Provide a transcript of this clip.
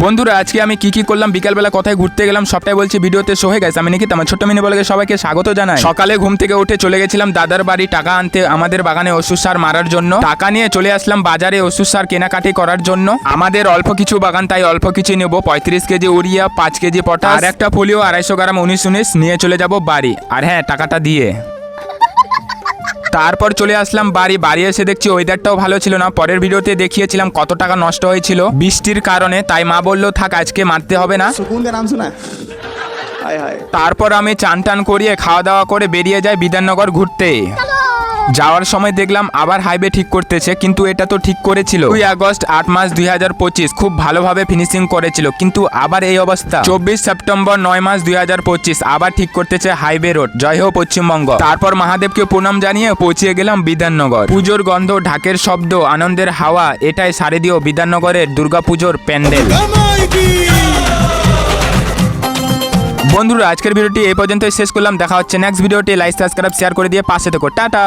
বন্ধুরা আজকে আমি কি করলাম, বিকালবেলা কোথায় ঘুরতে গেলাম সবটাই বলছি ভিডিওতে। সো হে গাইস, আমি নিকিত, আমার ছোট্ট মিনি ব্লগে সবাইকে স্বাগত জানাই। সকালে ঘুম থেকে উঠে চলে গেছিলাম দাদার বাড়ি টাকা আনতে, আমাদের বাগানে ওষুধ সার মারার জন্য। টাকা নিয়ে চলে আসলাম বাজারে ওষুধ সার কেনাকাটি করার জন্য। আমাদের অল্প কিছু বাগান, তাই অল্প কিছু নেব। 35 কেজি ইউরিয়া, 5 কেজি পটাশ আর একটা ফলিও 250 গ্রাম 19 নিয়ে চলে যাব বাড়ি। আর হ্যাঁ, টাকাটা দিয়ে তারপর চলে আসলাম বাড়ি এসে দেখছি ওয়েদারটাও ভালো ছিল না। পরের ভিডিওতে দেখিয়েছিলাম কত টাকা নষ্ট হয়েছিল বৃষ্টির কারণে, তাই মা বললো থাক আজকে মারতে হবে না। सुकून का नाम सुना है? हाय हाय। তারপর আমি চান টান করিয়ে খাওয়া দাওয়া করে বেরিয়ে যাই বিধাননগর ঘুরতে। যাওয়ার সময় দেখলাম আবার হাইওয়ে ঠিক করতেছে, কিন্তু এটা তো ঠিক করেছিল 2 আগস্ট 8 মাস 2025, খুব ভালোভাবে ফিনিশিং করেছিল, কিন্তু আবার এই অবস্থা। 24 সেপ্টেম্বর 9 মাস 2025 আবার ঠিক করতেছে হাইওয়ে রোড। জয় হোক পশ্চিমবঙ্গ। তারপর মহাদেবকে প্রণাম জানিয়ে পৌঁছে গেলাম বিধাননগর। পুজোর গন্ধ, ঢাকের শব্দ, আনন্দের হাওয়া, এটাই শারদীয় বিধাননগরের দুর্গাপুজোর প্যান্ডেল। বন্ধুরা আজকের ভিডিওটি এই পর্যন্তই শেষ করলাম। দেখা হচ্ছে নেক্সট ভিডিওটি। লাইক সাবস্ক্রাইব শেয়ার করে দিয়ে পাশে থেকো। টাটা।